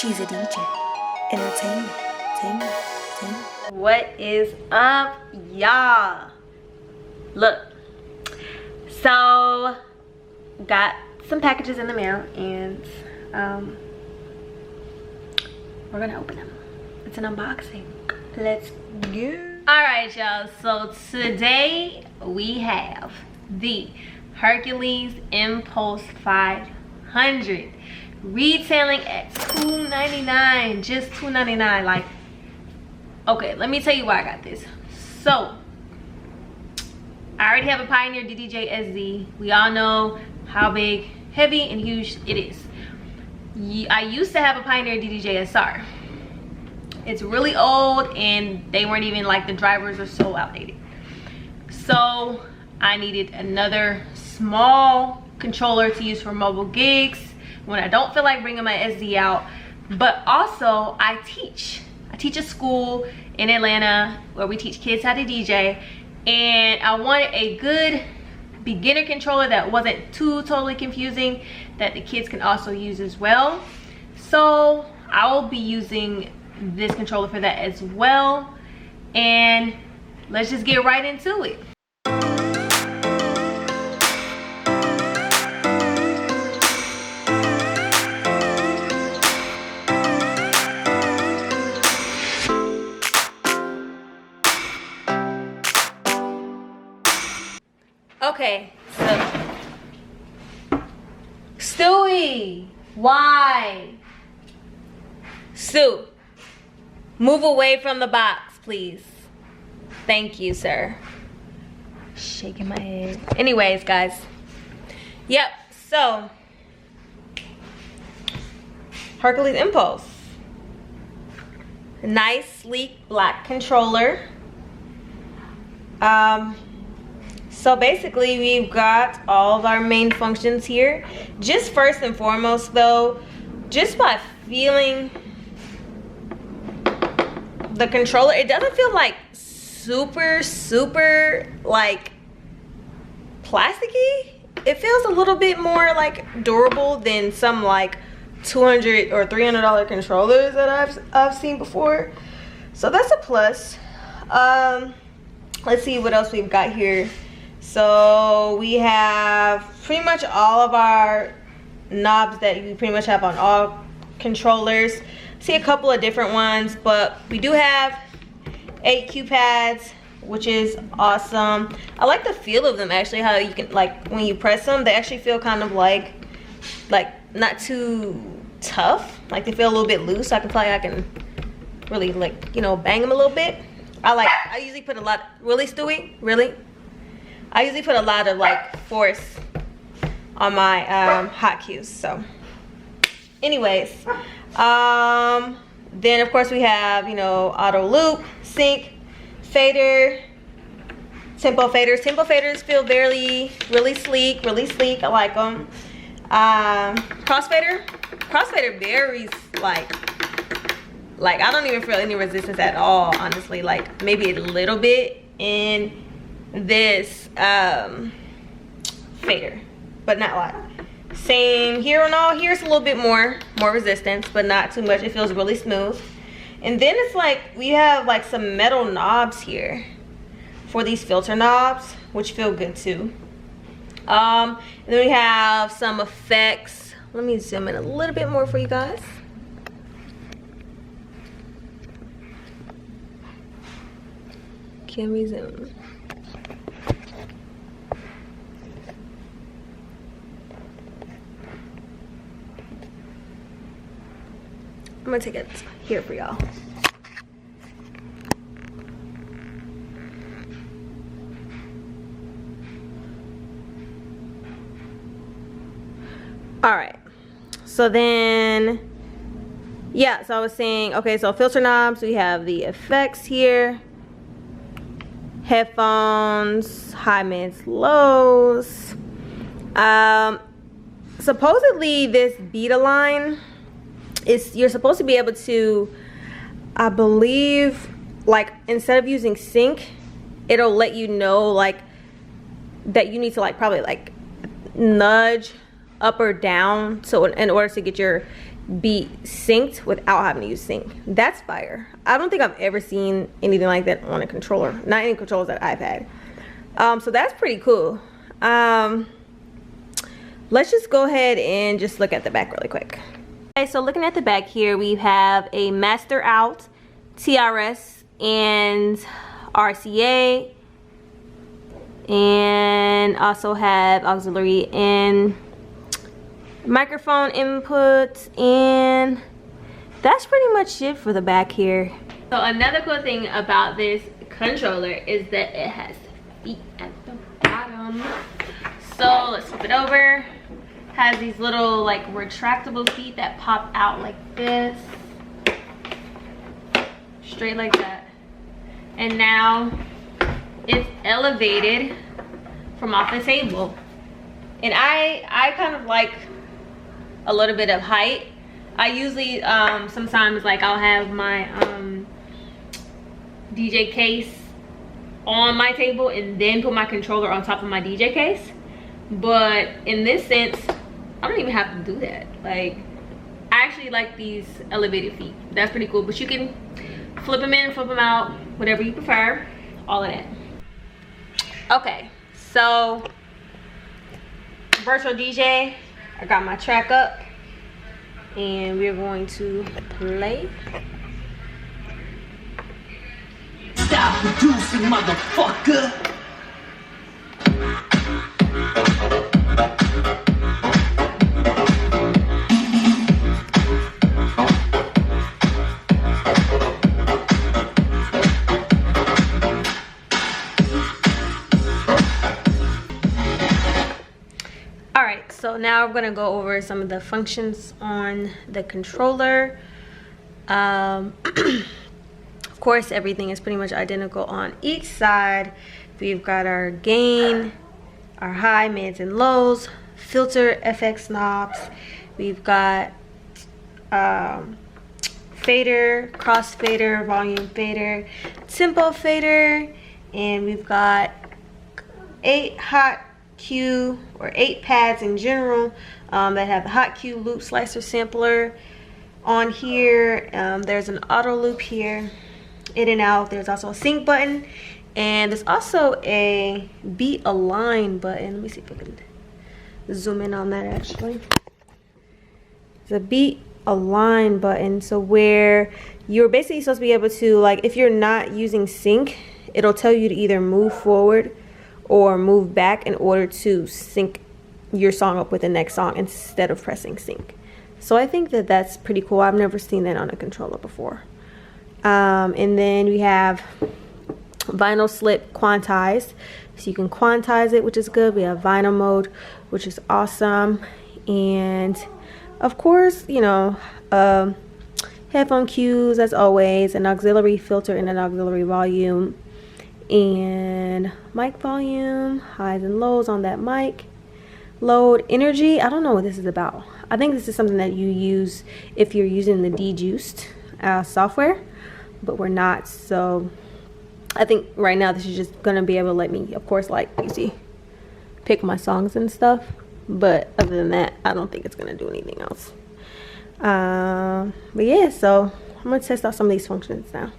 She's a DJ. Entertainment. What is up, y'all? Look, so got some packages in the mail, and we're gonna open them. It's an unboxing. Let's go. All right, y'all, so today we have the Hercules Inpulse 500 retailing at $2.99, just $2.99. Like, okay, let me tell you why I got this. So I already have a Pioneer DDJ SZ. We all know how big, heavy, and huge it is. I used to have a Pioneer DDJ SR. It's really old, and they weren't even, like, the drivers are so outdated. So I needed another small controller to use for mobile gigs when I don't feel like bringing my SD out. But also I teach a school in Atlanta where we teach kids how to DJ, and I wanted a good beginner controller that wasn't too totally confusing, that the kids can also use as well. So I will be using this controller for that as well, and let's just get right into it. Okay, so Stewie, why? Stu, move away from the box, please. Thank you, sir. Shaking my head. Anyways, guys. Yep, so Hercules Inpulse. Nice, sleek, black controller. So basically we've got all of our main functions here. Just first and foremost though, just by feeling the controller, it doesn't feel like super like plasticky. It feels a little bit more like durable than some like $200 or $300 controllers that I've seen before. So that's a plus. Let's see what else we've got here. So we have pretty much all of our knobs that you pretty much have on all controllers. See a couple of different ones, but we do have 8 cue pads, which is awesome. I like the feel of them actually, how you can, like, when you press them, they actually feel kind of like not too tough. Like they feel a little bit loose. So I can feel like I can really, like, you know, bang them a little bit. I usually put a lot, really, Stewie? Really? I usually put a lot of like force on my hot cues. So anyways, then of course we have, you know, auto loop, sync, fader, tempo faders. Tempo faders feel really sleek, I like them. Crossfader varies, like I don't even feel any resistance at all, honestly. Like maybe a little bit in this fader, but not a lot. Same here and all. Here's a little bit more resistance, but not too much. It feels really smooth. And then it's like we have like some metal knobs here for these filter knobs, which feel good too. And then we have some effects. Let me zoom in a little bit more for you guys. Can we zoom? I'm gonna take it here for y'all. All right, so then, yeah, so I was saying, okay, so filter knobs, we have the effects here, headphones, high, mids, lows. Supposedly this beta line is, you're supposed to be able to, I believe, like instead of using sync, it'll let you know like that you need to like probably like nudge up or down, so in order to get your beat synced without having to use sync. That's fire. I don't think I've ever seen anything like that on a controller, not any controllers that I've had. So that's pretty cool. Let's just go ahead and just look at the back really quick. Okay, so looking at the back here, we have a master out, TRS, and RCA, and also have auxiliary and microphone inputs, and that's pretty much it for the back here. So another cool thing about this controller is that it has feet at the bottom. So let's flip it over. Has these little like retractable feet that pop out like this, straight like that. And now it's elevated from off the table. And I kind of like a little bit of height. I usually sometimes like I'll have my DJ case on my table and then put my controller on top of my DJ case. But in this sense, I don't even have to do that. Like, I actually like these elevated feet. That's pretty cool. But you can flip them in, flip them out, whatever you prefer. All of that. Okay, so virtual DJ. I got my track up, and we're going to play. Stop producing, motherfucker. So now we're gonna go over some of the functions on the controller. Of course, everything is pretty much identical on each side. We've got our gain, our high, mids, and lows, filter, FX knobs. We've got fader, cross fader, volume fader, tempo fader, and we've got 8 hot cue or 8 pads in general that have the hot cue, loop, slicer, sampler on here. There's an auto loop here, in and out. There's also a sync button, and there's also a beat align button. Let me see if I can zoom in on that. Actually, there's a beat align button, so where you're basically supposed to be able to, like, if you're not using sync, it'll tell you to either move forward or move back in order to sync your song up with the next song instead of pressing sync. So I think that that's pretty cool. I've never seen that on a controller before. And then we have vinyl slip quantized, so you can quantize it, which is good. We have vinyl mode, which is awesome. And of course, you know, headphone cues as always, an auxiliary filter and an auxiliary volume, and mic volume, highs and lows on that mic. Load energy, I don't know what this is about. I think this is something that you use if you're using the dejuiced software, but we're not. So I think right now this is just gonna be able to let me, of course, like you see, pick my songs and stuff. But other than that, I don't think it's gonna do anything else. But yeah, so I'm gonna test out some of these functions now.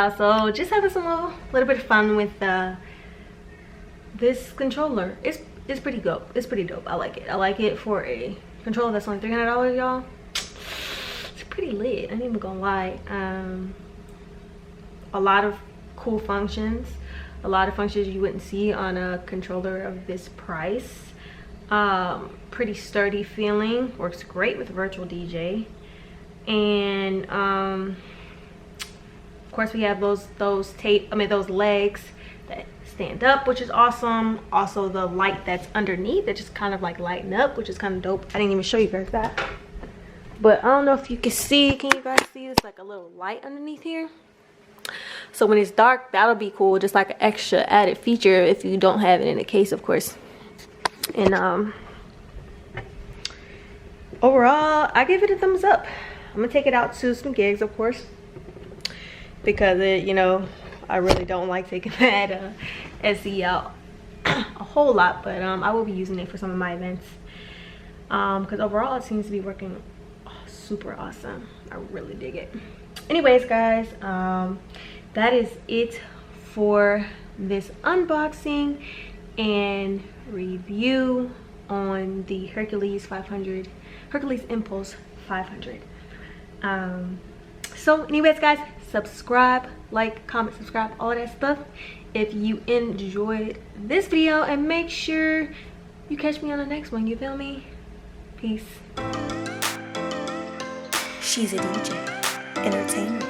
y'all. So just having some little bit of fun with this controller. It's pretty dope. It's pretty dope. I like it. I like it for a controller that's only $300, y'all. It's pretty lit. I ain't even gonna lie. A lot of cool functions. A lot of functions you wouldn't see on a controller of this price. Pretty sturdy feeling. Works great with virtual DJ. And of course we have those legs that stand up, which is awesome. Also the light that's underneath that just kind of like lighten up, which is kind of dope. I didn't even show you guys that, but I don't know if you can see. Can you guys see? It's like a little light underneath here, so when it's dark, that'll be cool. Just like an extra added feature if you don't have it in a case, of course. And overall, I give it a thumbs up. I'm gonna take it out to some gigs, of course, because it, you know, I really don't like taking that SE out a whole lot, but I will be using it for some of my events, because overall it seems to be working super awesome. I really dig it. Anyways, guys, that is it for this unboxing and review on the Hercules Impulse 500. So anyways, guys, subscribe, like, comment, subscribe, all of that stuff if you enjoyed this video, and make sure you catch me on the next one. You feel me? Peace. She's a DJ. Entertainment.